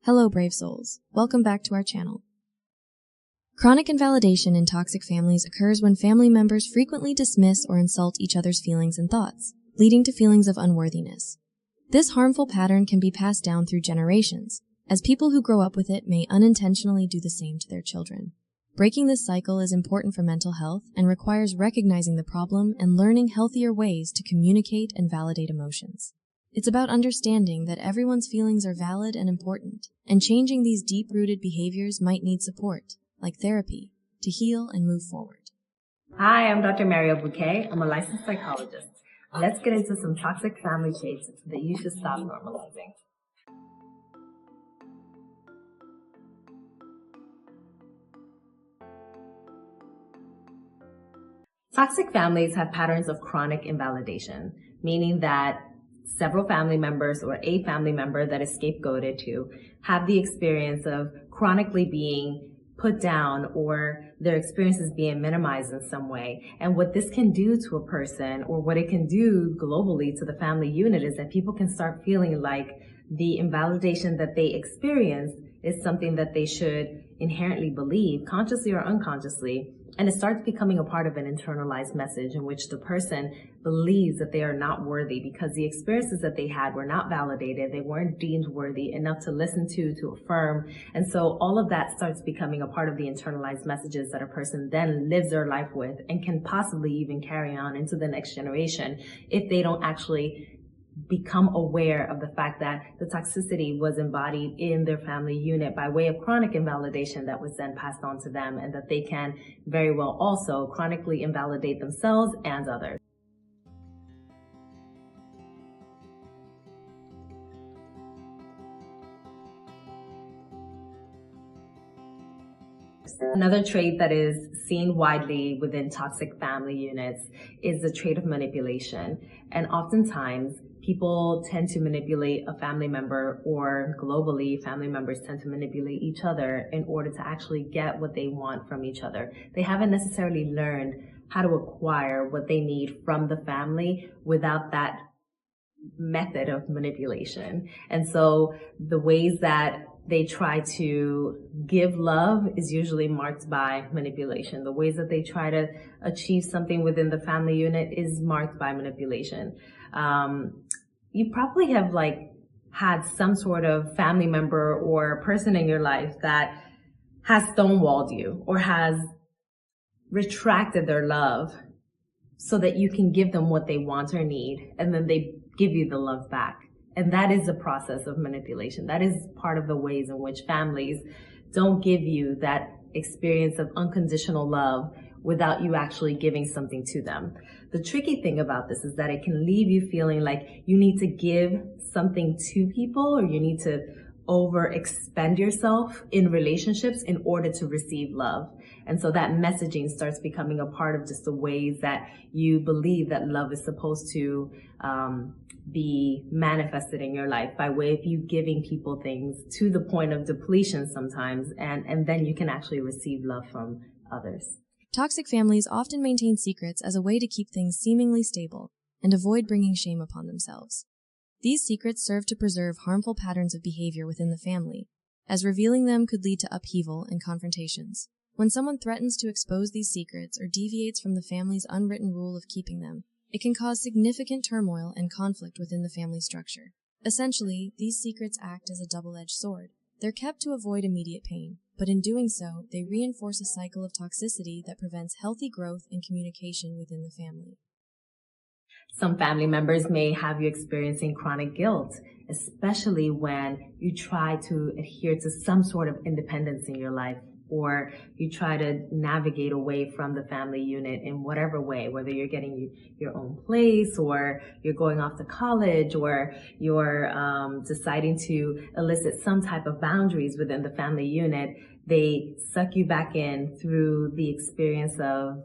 Hello, brave souls. Welcome back to our channel. Chronic invalidation in toxic families occurs when family members frequently dismiss or insult each other's feelings and thoughts, leading to feelings of unworthiness. This harmful pattern can be passed down through generations, as people who grow up with it may unintentionally do the same to their children. Breaking this cycle is important for mental health and requires recognizing the problem and learning healthier ways to communicate and validate emotions. It's about understanding that everyone's feelings are valid and important, and changing these deep-rooted behaviors might need support, like therapy, to heal and move forward. Hi, I'm Dr. Mariel Buqué. I'm a licensed psychologist. Let's get into some toxic family traits that you should stop normalizing. Toxic families have patterns of chronic invalidation, meaning that several family members or a family member that is scapegoated to have the experience of chronically being put down or their experiences being minimized in some way. And what this can do to a person, or what it can do globally to the family unit, is that people can start feeling like the invalidation that they experience is something that they should inherently believe, consciously or unconsciously. And it starts becoming a part of an internalized message in which the person believes that they are not worthy because the experiences that they had were not validated. They weren't deemed worthy enough to listen to affirm. And so all of that starts becoming a part of the internalized messages that a person then lives their life with and can possibly even carry on into the next generation if they don't actually become aware of the fact that the toxicity was embodied in their family unit by way of chronic invalidation that was then passed on to them, and that they can very well also chronically invalidate themselves and others. Another trait that is seen widely within toxic family units is the trait of manipulation. And oftentimes, people tend to manipulate a family member, or globally, family members tend to manipulate each other in order to actually get what they want from each other. They haven't necessarily learned how to acquire what they need from the family without that method of manipulation. And so the ways that they try to give love is usually marked by manipulation. The ways that they try to achieve something within the family unit is marked by manipulation. You probably have had some sort of family member or person in your life that has stonewalled you or has retracted their love so that you can give them what they want or need, and then they give you the love back. And that is the process of manipulation. That is part of the ways in which families don't give you that experience of unconditional love without you actually giving something to them. The tricky thing about this is that it can leave you feeling like you need to give something to people, or you need to overexpend yourself in relationships in order to receive love. And so that messaging starts becoming a part of just the ways that you believe that love is supposed to be manifested in your life, by way of you giving people things to the point of depletion sometimes, and then you can actually receive love from others. Toxic families often maintain secrets as a way to keep things seemingly stable and avoid bringing shame upon themselves. These secrets serve to preserve harmful patterns of behavior within the family, as revealing them could lead to upheaval and confrontations. When someone threatens to expose these secrets or deviates from the family's unwritten rule of keeping them, it can cause significant turmoil and conflict within the family structure. Essentially, these secrets act as a double-edged sword. They're kept to avoid immediate pain, but in doing so, they reinforce a cycle of toxicity that prevents healthy growth and communication within the family. Some family members may have you experiencing chronic guilt, especially when you try to adhere to some sort of independence in your life, or you try to navigate away from the family unit in whatever way, whether you're getting your own place, or you're going off to college, or you're deciding to elicit some type of boundaries within the family unit. They suck you back in through the experience of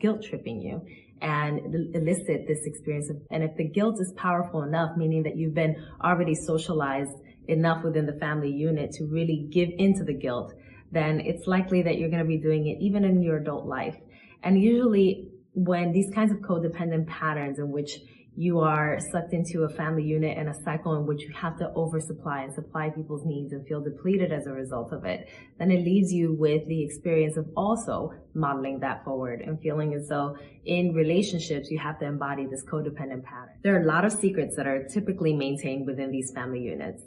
guilt tripping you, and elicit this experience of, and if the guilt is powerful enough, meaning that you've been already socialized enough within the family unit to really give into the guilt, then it's likely that you're going to be doing it even in your adult life. And usually when these kinds of codependent patterns in which you are sucked into a family unit and a cycle in which you have to oversupply and supply people's needs and feel depleted as a result of it, then it leaves you with the experience of also modeling that forward and feeling as though in relationships you have to embody this codependent pattern. There are a lot of secrets that are typically maintained within these family units,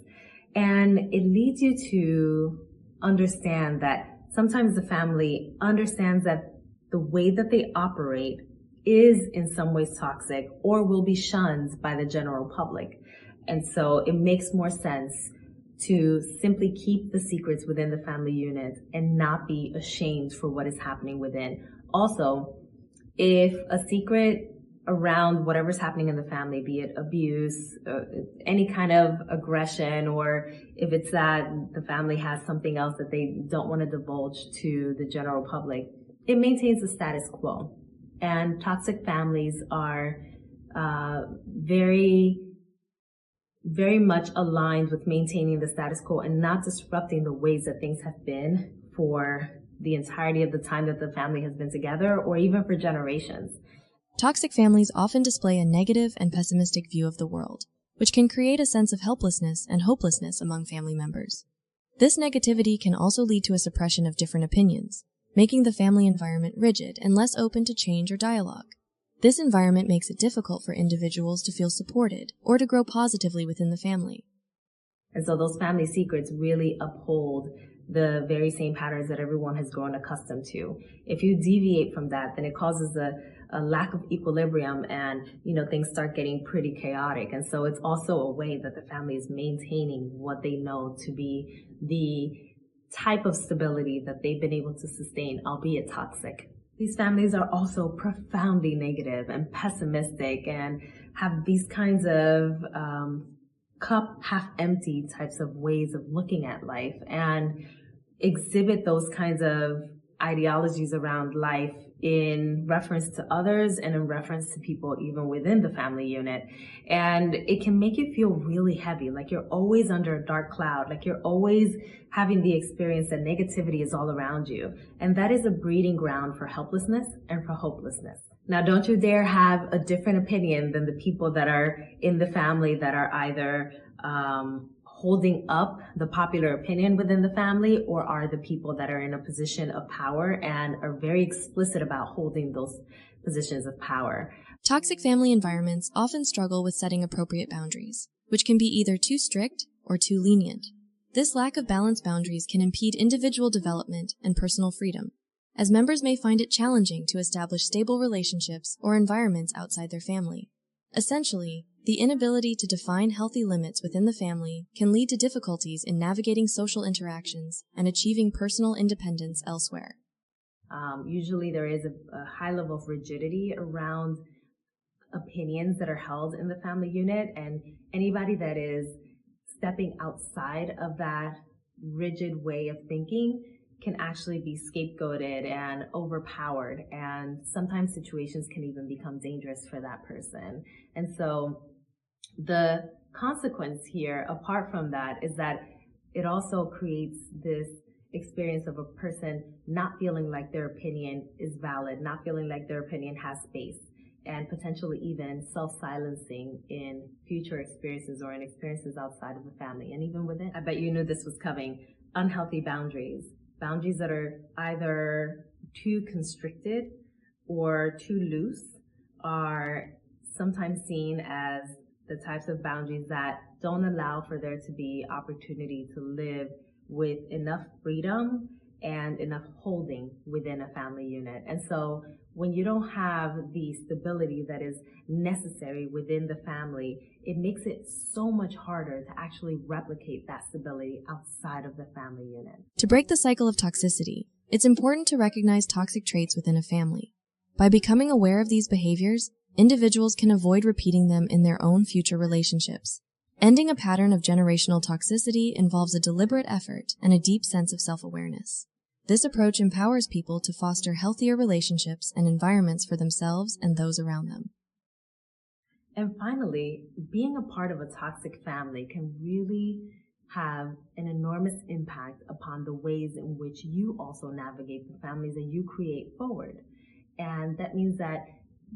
and it leads you to understand that sometimes the family understands that the way that they operate is in some ways toxic or will be shunned by the general public. And so it makes more sense to simply keep the secrets within the family unit and not be ashamed for what is happening within. Also, if a secret around whatever's happening in the family, be it abuse, any kind of aggression, or if it's that the family has something else that they don't want to divulge to the general public, it maintains the status quo. And toxic families are very, very much aligned with maintaining the status quo and not disrupting the ways that things have been for the entirety of the time that the family has been together, or even for generations. Toxic families often display a negative and pessimistic view of the world, which can create a sense of helplessness and hopelessness among family members. This negativity can also lead to a suppression of different opinions, making the family environment rigid and less open to change or dialogue. This environment makes it difficult for individuals to feel supported or to grow positively within the family. And so those family secrets really uphold the very same patterns that everyone has grown accustomed to. If you deviate from that, then it causes a lack of equilibrium, and things start getting pretty chaotic. And so it's also a way that the family is maintaining what they know to be the type of stability that they've been able to sustain, albeit toxic. These families are also profoundly negative and pessimistic and have these kinds of cup half empty types of ways of looking at life, and exhibit those kinds of ideologies around life in reference to others and in reference to people even within the family unit. And it can make you feel really heavy, like you're always under a dark cloud, like you're always having the experience that negativity is all around you. And that is a breeding ground for helplessness and for hopelessness. Now, don't you dare have a different opinion than the people that are in the family that are either holding up the popular opinion within the family, or are the people that are in a position of power and are very explicit about holding those positions of power. Toxic family environments often struggle with setting appropriate boundaries, which can be either too strict or too lenient. This lack of balanced boundaries can impede individual development and personal freedom, as members may find it challenging to establish stable relationships or environments outside their family. Essentially, the inability to define healthy limits within the family can lead to difficulties in navigating social interactions and achieving personal independence elsewhere. Usually there is a high level of rigidity around opinions that are held in the family unit, and anybody that is stepping outside of that rigid way of thinking can actually be scapegoated and overpowered, and sometimes situations can even become dangerous for that person. And so the consequence here, apart from that, is that it also creates this experience of a person not feeling like their opinion is valid, not feeling like their opinion has space, and potentially even self-silencing in future experiences or in experiences outside of the family and even within. I bet you knew this was coming. Unhealthy boundaries. Boundaries that are either too constricted or too loose are sometimes seen as the types of boundaries that don't allow for there to be opportunity to live with enough freedom and enough holding within a family unit. And so when you don't have the stability that is necessary within the family, it makes it so much harder to actually replicate that stability outside of the family unit. To break the cycle of toxicity, it's important to recognize toxic traits within a family. By becoming aware of these behaviors, individuals can avoid repeating them in their own future relationships. Ending a pattern of generational toxicity involves a deliberate effort and a deep sense of self-awareness. This approach empowers people to foster healthier relationships and environments for themselves and those around them. And finally, being a part of a toxic family can really have an enormous impact upon the ways in which you also navigate the families that you create forward. And that means that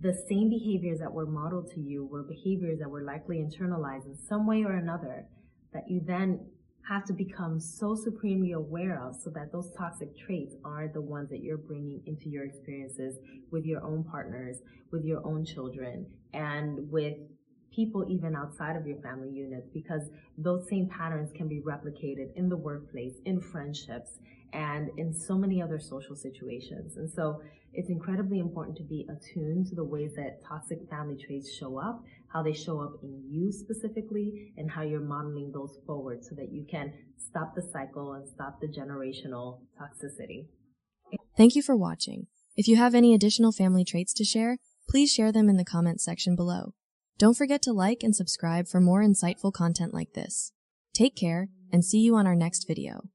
the same behaviors that were modeled to you were behaviors that were likely internalized in some way or another, that you then have to become so supremely aware of, so that those toxic traits aren't the ones that you're bringing into your experiences with your own partners, with your own children, and with people even outside of your family units, because those same patterns can be replicated in the workplace, in friendships, and in so many other social situations. And so it's incredibly important to be attuned to the ways that toxic family traits show up, how they show up in you specifically, and how you're modeling those forward so that you can stop the cycle and stop the generational toxicity. Thank you for watching. If you have any additional family traits to share, please share them in the comments section below. Don't forget to like and subscribe for more insightful content like this. Take care, and see you on our next video.